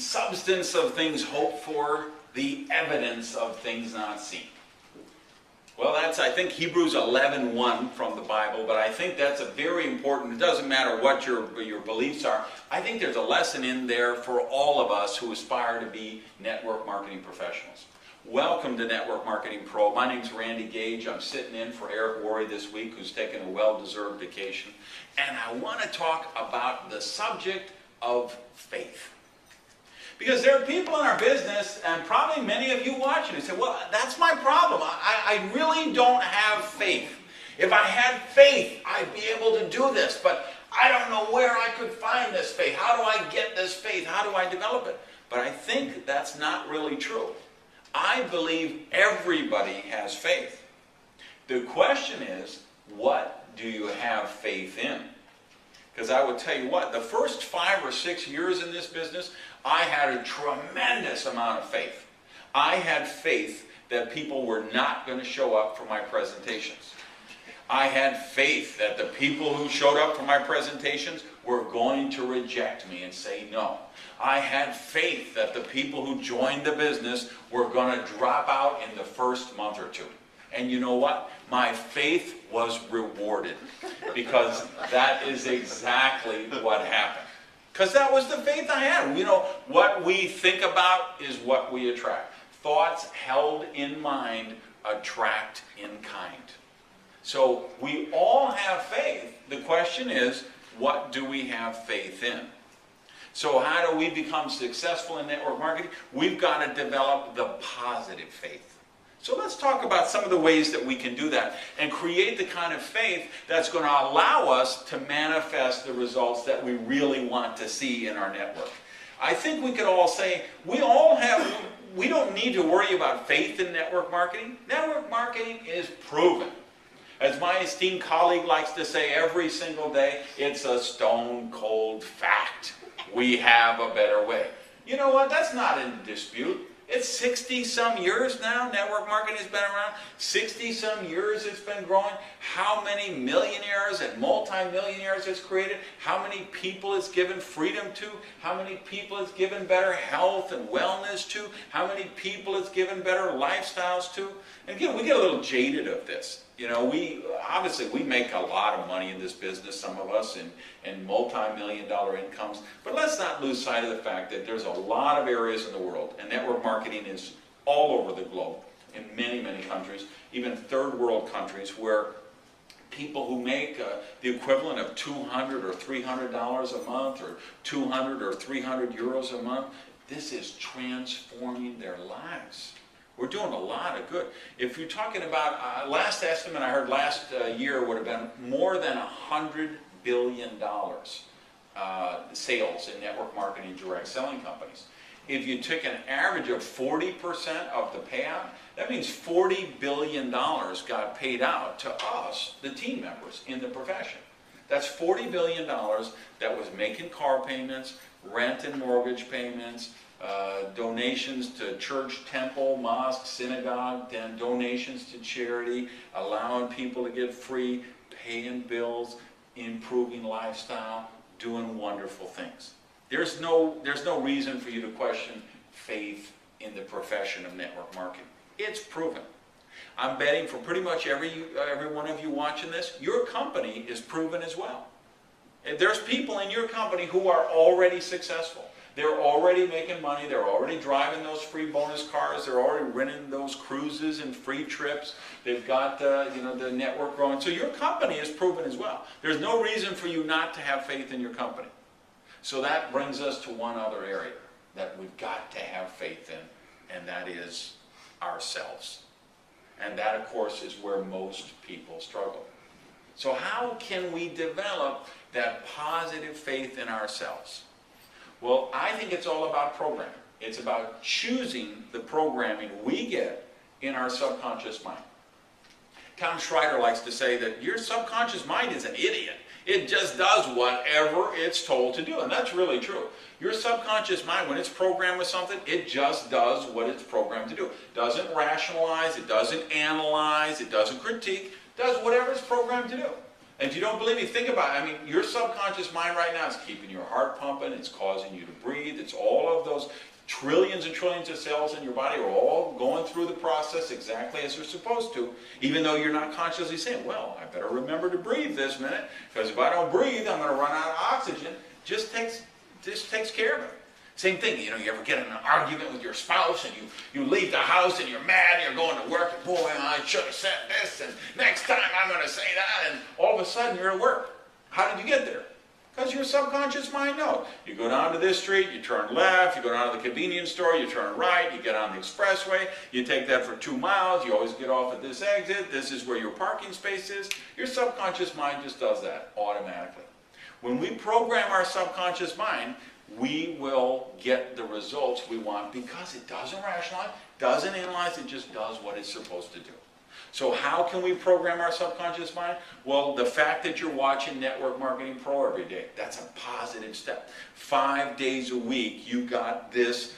substance of things hoped for, the evidence of things not seen. Well, that's, I think, Hebrews 11:1 from the Bible, but I think that's a very important, it doesn't matter what your beliefs are, I think there's a lesson in there for all of us who aspire to be network marketing professionals. Welcome to Network Marketing Pro. My name's Randy Gage. I'm sitting in for Eric Worre this week, who's taking a well-deserved vacation. And I want to talk about the subject of faith. Because there are people in our business, and probably many of you watching, who say, well, that's my problem. I really don't have faith. If I had faith, I'd be able to do this, but I don't know where I could find this faith. How do I get this faith? How do I develop it? But I think that's not really true. I believe everybody has faith. The question is, what do you have faith in? Because I will tell you what, the first 5 or 6 years in this business, I had a tremendous amount of faith. I had faith that people were not going to show up for my presentations. I had faith that the people who showed up for my presentations were going to reject me and say no. I had faith that the people who joined the business were going to drop out in the first month or two. And you know what? My faith was rewarded, because that is exactly what happened. Because that was the faith I had. You know, what we think about is what we attract. Thoughts held in mind attract in kind. So we all have faith. The question is, what do we have faith in? So how do we become successful in network marketing? We've got to develop the positive faith. So let's talk about some of the ways that we can do that and create the kind of faith that's going to allow us to manifest the results that we really want to see in our network. I think we could all say, we don't need to worry about faith in network marketing. Network marketing is proven. As my esteemed colleague likes to say every single day, it's a stone cold fact. We have a better way. You know what? That's not in dispute. It's 60-some years now network marketing has been around. 60-some years it's been growing. How many millionaires and multi-millionaires it's created. How many people it's given freedom to. How many people it's given better health and wellness to. How many people it's given better lifestyles to. And again, we get a little jaded of this. You know, we make a lot of money in this business, some of us, in multi-million-dollar incomes. But let's not lose sight of the fact that there's a lot of areas in the world, and network marketing is all over the globe, in many, many countries, even third world countries, where people who make the equivalent of $200 or $300 a month, or 200 or 300 euros a month, this is transforming their lives. We're doing a lot of good. If you're talking about, last estimate I heard last year would have been more than $100 billion sales in network marketing direct selling companies. If you took an average of 40% of the payout, that means $40 billion got paid out to us, the team members in the profession. That's $40 billion that was making car payments, rent and mortgage payments, donations to church, temple, mosque, synagogue, then donations to charity, allowing people to get free, paying bills, improving lifestyle, doing wonderful things. There's no reason for you to question faith in the profession of network marketing. It's proven. I'm betting for pretty much every one of you watching this, your company is proven as well. And there's people in your company who are already successful. They're already making money. They're already driving those free bonus cars. They're already renting those cruises and free trips. They've got the network growing. So your company is proven as well. There's no reason for you not to have faith in your company. So that brings us to one other area that we've got to have faith in, and that is ourselves. And that, of course, is where most people struggle. So how can we develop that positive faith in ourselves? Well, I think it's all about programming. It's about choosing the programming we get in our subconscious mind. Tom Schreider likes to say that your subconscious mind is an idiot. It just does whatever it's told to do, and that's really true. Your subconscious mind, when it's programmed with something, it just does what it's programmed to do. It doesn't rationalize, it doesn't analyze, it doesn't critique, it does whatever it's programmed to do. And if you don't believe me, think about it. I mean, your subconscious mind right now is keeping your heart pumping, it's causing you to breathe, it's all of those those trillions and trillions of cells in your body are all going through the process exactly as they're supposed to, even though you're not consciously saying, well, I better remember to breathe this minute, because if I don't breathe, I'm going to run out of oxygen. Just takes care of it. Same thing, you ever get in an argument with your spouse and you leave the house and you're mad and you're going to work and boy, I should have said this and next time I'm going to say that, and all of a sudden you're at work. How did you get there? Because your subconscious mind knows. You go down to this street, you turn left, you go down to the convenience store, you turn right, you get on the expressway, you take that for 2 miles, you always get off at this exit, this is where your parking space is. Your subconscious mind just does that automatically. When we program our subconscious mind, we will get the results we want because it doesn't rationalize, doesn't analyze, it just does what it's supposed to do. So how can we program our subconscious mind? Well, the fact that you're watching Network Marketing Pro every day, that's a positive step. 5 days a week, you got this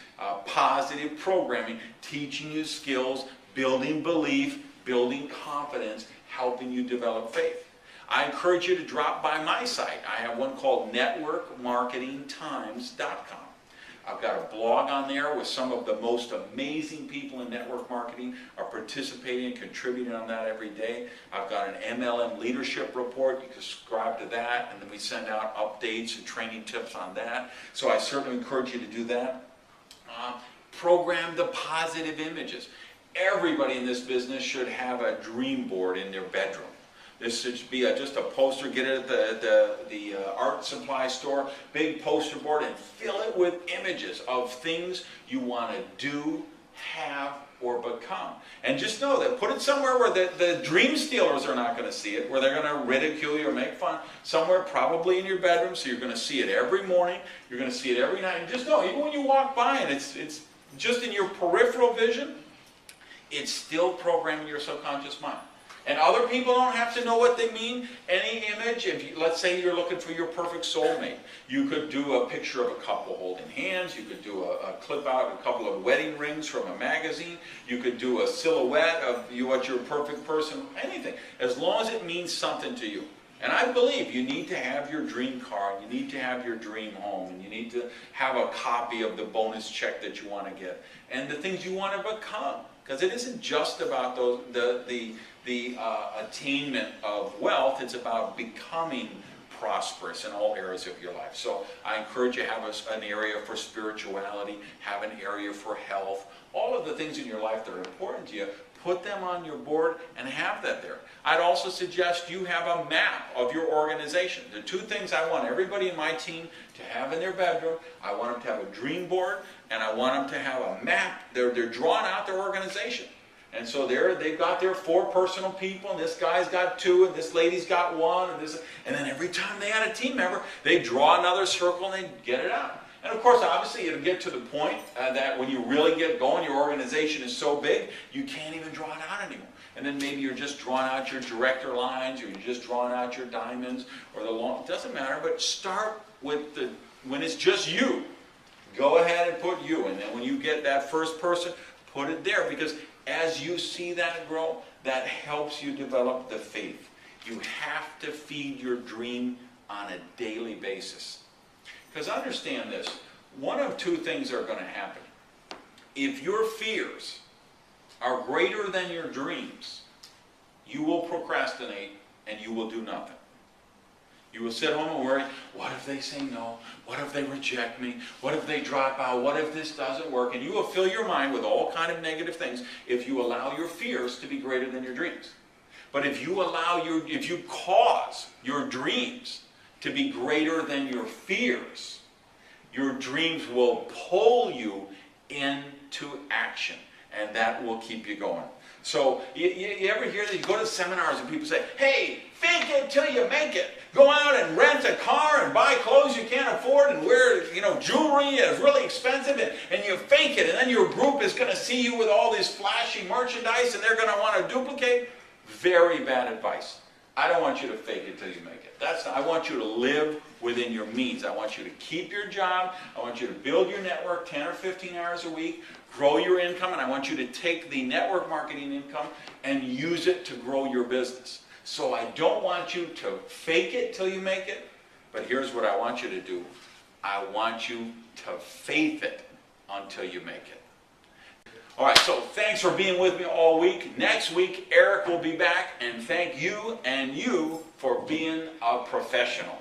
positive programming, teaching you skills, building belief, building confidence, helping you develop faith. I encourage you to drop by my site. I have one called networkmarketingtimes.com. I've got a blog on there with some of the most amazing people in network marketing are participating and contributing on that every day. I've got an MLM leadership report. You can subscribe to that, and then we send out updates and training tips on that. So I certainly encourage you to do that. Program the positive images. Everybody in this business should have a dream board in their bedroom. This should be just a poster. Get it at the art supply store, big poster board, and fill it with images of things you want to do, have, or become. And just know that, put it somewhere where the dream stealers are not going to see it, where they're going to ridicule you or make fun. Somewhere probably in your bedroom, so you're going to see it every morning, you're going to see it every night. And just know, even when you walk by and it's just in your peripheral vision, it's still programming your subconscious mind. And other people don't have to know what they mean. Any image, let's say you're looking for your perfect soulmate, you could do a picture of a couple holding hands, you could do a clip out a couple of wedding rings from a magazine, you could do a silhouette of what your perfect person, anything, as long as it means something to you. And I believe you need to have your dream car, and you need to have your dream home, and you need to have a copy of the bonus check that you want to get, and the things you want to become. Because it isn't just about the attainment of wealth, it's about becoming prosperous in all areas of your life. So I encourage you to have an area for spirituality, have an area for health, all of the things in your life that are important to you, put them on your board and have that there. I'd also suggest you have a map of your organization. The 2 things I want everybody in my team to have in their bedroom, I want them to have a dream board, and I want them to have a map. They're drawing out their organization. And so they've got their 4 personal people, and this guy's got 2, and this lady's got 1, and then every time they add a team member, they draw another circle and they get it out. And of course, obviously, it'll get to the point that when you really get going, your organization is so big, you can't even draw it out anymore. And then maybe you're just drawing out your director lines, or you're just drawing out your diamonds, or the long, it doesn't matter, but start with when it's just you. Go ahead and put you, and then when you get that first person, put it there, because as you see that grow, that helps you develop the faith. You have to feed your dream on a daily basis. Because understand this, one of 2 things are going to happen. If your fears are greater than your dreams, you will procrastinate and you will do nothing. You will sit home and worry, what if they say no? What if they reject me? What if they drop out? What if this doesn't work? And you will fill your mind with all kind of negative things if you allow your fears to be greater than your dreams. But if you cause your dreams to be greater than your fears, your dreams will pull you into action, and that will keep you going. So you ever hear that? You go to seminars and people say, hey, fake it till you make it. Go out and rent a car and buy clothes you can't afford and wear jewelry that's really expensive, and you fake it, and then your group is going to see you with all this flashy merchandise and they're going to want to duplicate. Very bad advice. I don't want you to fake it till you make it. I want you to live within your means. I want you to keep your job. I want you to build your network 10 or 15 hours a week, grow your income, and I want you to take the network marketing income and use it to grow your business. So I don't want you to fake it till you make it, but here's what I want you to do. I want you to faith it until you make it. All right, so thanks for being with me all week. Next week, Eric will be back, and thank you and you for being a professional.